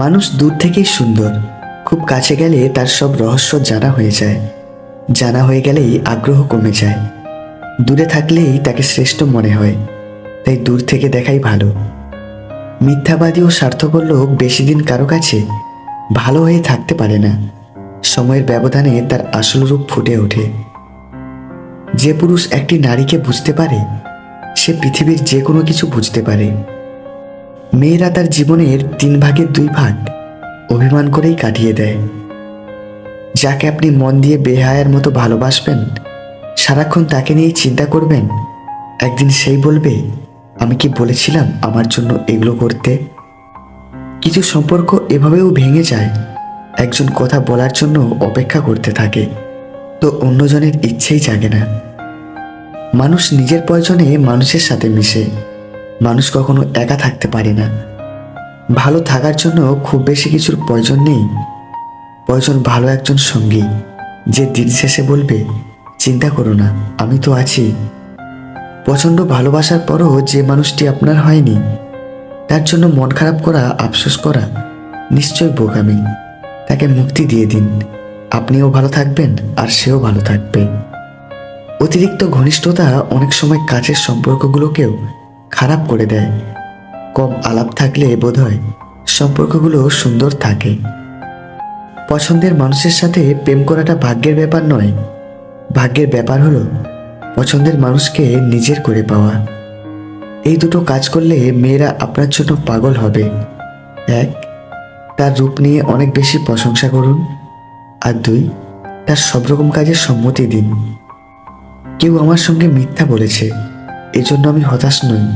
মানুষ দূর থেকেই সুন্দর, খুব কাছে গেলে তার সব রহস্য জানা হয়ে যায়। জানা হয়ে গেলেই আগ্রহ কমে যায়। দূরে থাকলেই তাকে শ্রেষ্ঠ মনে হয়, তাই দূর থেকে দেখাই ভালো। মিথ্যাবাদী ও স্বার্থপর লোক বেশি দিন কারো কাছে ভালো হয়ে থাকতে পারে না। সময়ের ব্যবধানে তার আসল রূপ ফুটে ওঠে। যে পুরুষ একটি নারীকে বুঝতে পারে, সে পৃথিবীর যে কোনো কিছু বুঝতে পারে। মেয়েরা তার জীবনের 3/2 অভিমান করেই কাটিয়ে দেয়। যাকে আপনি মন দিয়ে বেহায়ার মতো ভালোবাসবেন, সারাক্ষণ তাকে নিয়েই চিন্তা করবেন, একদিন সেই বলবে, আমি কি বলেছিলাম আমার জন্য এগুলো করতে? কিছু সম্পর্ক এভাবেও ভেঙে যায়। একজন কথা বলার জন্য অপেক্ষা করতে থাকে, তো অন্যজনের ইচ্ছেই জাগে না। মানুষ নিজের প্রয়োজনে মানুষের সাথে মিশে। মানুষ কখনো একা থাকতে পারে না। ভালো থাকার জন্য খুব বেশি কিছুর প্রয়োজন নেই। প্রয়োজন ভালো একজন সঙ্গী, যে দিন শেষে বলবে, চিন্তা করো না, আমি তো আছি। প্রচণ্ড ভালোবাসার পরও যে মানুষটি আপনার হয়নি, তার জন্য মন খারাপ করা, আফসোস করা নিশ্চয় বোকামি। তাকে মুক্তি দিয়ে দিন। আপনিও ভালো থাকবেন আর সেও ভালো থাকবে। অতিরিক্ত ঘনিষ্ঠতা অনেক সময় কাছের সম্পর্কগুলোকেও খারাপ করে দেয়। কম আলাপ থাকলে বোধহয় সম্পর্কগুলো সুন্দর থাকে। পছন্দের মানুষের সাথে প্রেম করাটা ভাগ্যের ব্যাপার নয়। ভাগ্যের ব্যাপার হলো পছন্দের মানুষকে নিজের করে পাওয়া। এই দুটো কাজ করলে মেয়েরা আপনার জন্য পাগল হবে। 1, তার রূপ নিয়ে অনেক বেশি প্রশংসা করুন। আর 2, তার সব রকম কাজে সম্মতি দিন। কেউ আমার সঙ্গে মিথ্যা বলেছে, এজন্য আমি হতাশ নই,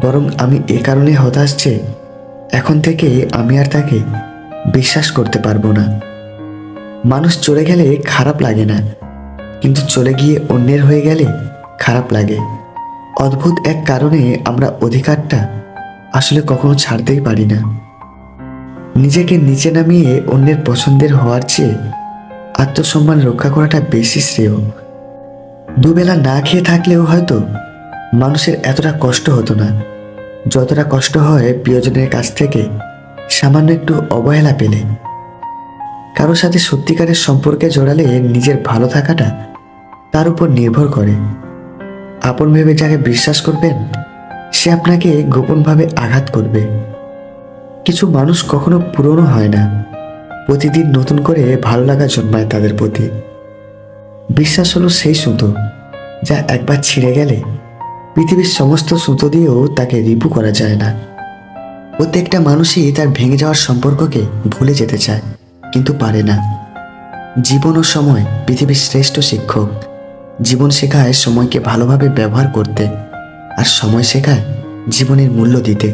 বরং আমি এ কারণে হতাশ যে এখন থেকে আমি আর তাকে বিশ্বাস করতে পারবো না। মানুষ চলে গেলে খারাপ লাগে না, কিন্তু চলে গিয়ে অন্যের হয়ে গেলে খারাপ লাগে। অদ্ভুত এক কারণে আমরা অধিকারটা আসলে কখনো ছাড়তেই পারি না। নিজেকে নিচে নামিয়ে অন্যের পছন্দের হওয়ার চেয়ে আত্মসম্মান রক্ষা করাটা বেশি শ্রেয়। দুবেলা না খেয়ে থাকলেও হয়তো মানুষের এতটা কষ্ট হতো না, যতটা কষ্ট হয় প্রিয়জনের কাছ থেকে সামান্য একটু অবহেলা পেলে। কারোর সাথে সত্যিকারের সম্পর্কে জড়ালে নিজের ভালো থাকাটা তার উপর নির্ভর করে। আপন ভেবে যাকে বিশ্বাস করবেন, সে আপনাকে গোপনভাবে আঘাত করবে। কিছু মানুষ কখনো পুরনো হয় না, প্রতিদিন নতুন করে ভালো লাগা জন্মায় তাদের প্রতি। বিশ্বাস হলো সেই সুতো, যা একবার ছিঁড়ে গেলে পৃথিবীর সমস্ত সুতো দিয়েও তাকে রিপু করা যায় না। প্রত্যেকটা মানুষই তার ভেঙে যাওয়ার সম্পর্ককে ভুলে যেতে চায়, কিন্তু পারে না। জীবন ও সময় পৃথিবীর শ্রেষ্ঠ শিক্ষক। জীবন শেখায় সময়কে ভালোভাবে ব্যবহার করতে, আর সময় শেখায় জীবনের মূল্য দিতে।